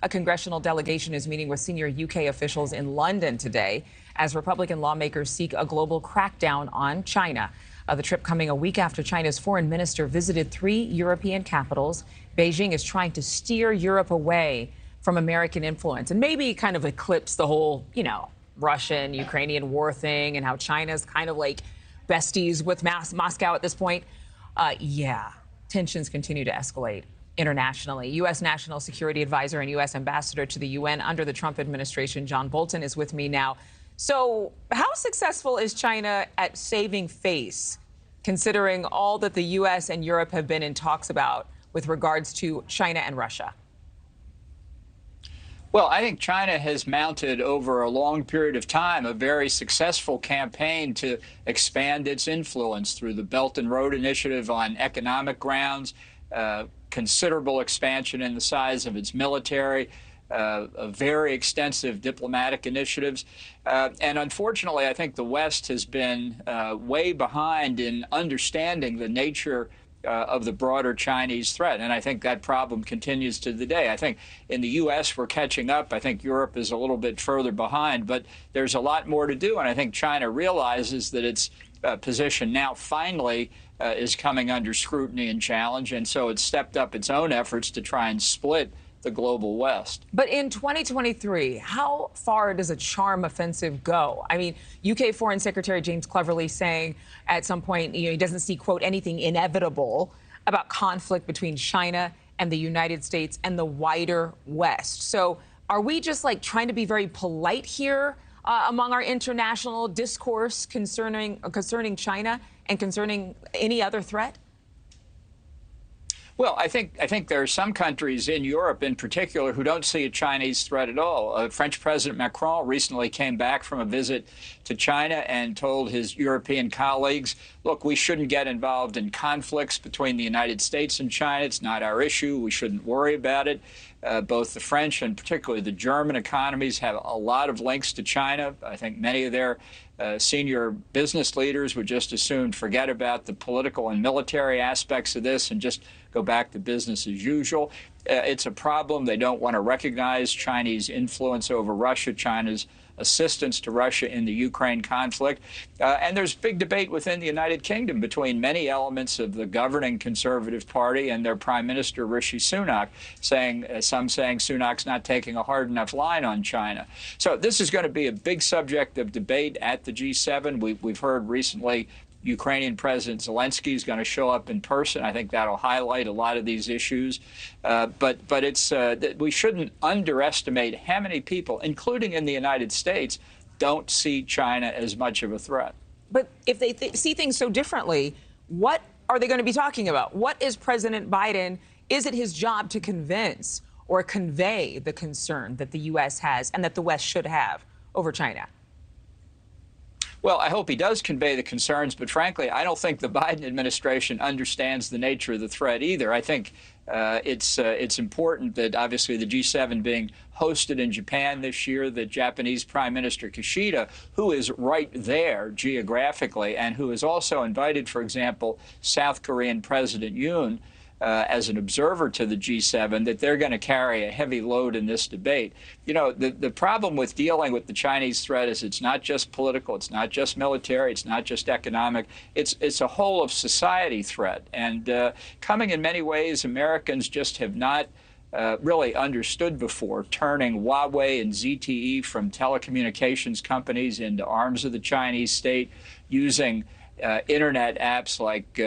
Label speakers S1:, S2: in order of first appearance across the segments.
S1: A congressional delegation is meeting with senior UK officials in London today as Republican lawmakers seek a global crackdown on China. The trip coming a week after China's foreign minister visited 3 European capitals. Beijing is trying to steer Europe away from American influence and maybe kind of eclipse the whole, Russian-Ukrainian war thing and how China's kind of like besties with Moscow at this point. Tensions continue to escalate internationally. U.S. National Security Advisor and U.S. Ambassador to the UN under the Trump administration, John Bolton, is with me now. So how successful is China at saving face, considering all that the U.S. and Europe have been in talks about with regards to China and Russia?
S2: Well, I think China has mounted over a long period of time a very successful campaign to expand its influence through the Belt and Road Initiative on economic grounds, considerable expansion in the size of its military, very extensive diplomatic initiatives. And unfortunately, I think the West has been way behind in understanding the nature of the broader Chinese threat. And I think that problem continues to the day. I think in the U.S. we're catching up. I think Europe is a little bit further behind, but there's a lot more to do. And I think China realizes that its position now finally is coming under scrutiny and challenge. And so it's stepped up its own efforts to try and split the global West.
S1: But in 2023, how far does a charm offensive go? I mean, UK Foreign Secretary James Cleverly saying at some point, he doesn't see, quote, anything inevitable about conflict between China and the United States and the wider West. So are we just like trying to be very polite here among our international discourse concerning China and concerning any other threat?
S2: Well, I think there are some countries in Europe in particular who don't see a Chinese threat at all. French President Macron recently came back from a visit to China and told his European colleagues, look, we shouldn't get involved in conflicts between the United States and China. It's not our issue. We shouldn't worry about it. Both the French and particularly the German economies have a lot of links to China. I think many of their senior business leaders would just as soon forget about the political and military aspects of this and just go back to business as usual. It's a problem. They don't want to recognize Chinese influence over Russia, China's assistance to Russia in the Ukraine conflict. And there's big debate within the United Kingdom between many elements of the governing Conservative Party and their Prime Minister, Rishi Sunak, some saying Sunak's not taking a hard enough line on China. So this is going to be a big subject of debate at the G7. We've heard recently Ukrainian President Zelensky is going to show up in person. I think that'll highlight a lot of these issues. But it's we shouldn't underestimate how many people, including in the United States, don't see China as much of a threat.
S1: But if they see things so differently, what are they going to be talking about? What is President Biden? Is it his job to convince or convey the concern that the U.S. has and that the West should have over China?
S2: Well, I hope he does convey the concerns, but frankly, I don't think the Biden administration understands the nature of the threat either. I think it's important that obviously the G7 being hosted in Japan this year, the Japanese Prime Minister Kishida, who is right there geographically and who has also invited, for example, South Korean President Yoon as an observer to the G7, that they're going to carry a heavy load in this debate. The problem with dealing with the Chinese threat is it's not just political, it's not just military, it's not just economic, it's a whole of society threat. And coming in many ways, Americans just have not really understood before, turning Huawei and ZTE from telecommunications companies into arms of the Chinese state, using internet apps like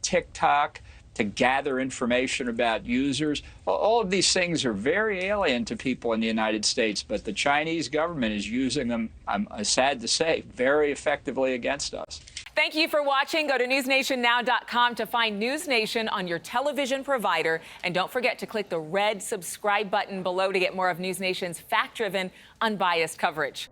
S2: TikTok to gather information about users. All of these things are very alien to people in the United States, but the Chinese government is using them, I'm sad to say, very effectively against us.
S1: Thank you for watching. Go to newsnationnow.com to find NewsNation on your television provider. And don't forget to click the red subscribe button below to get more of NewsNation's fact-driven, unbiased coverage.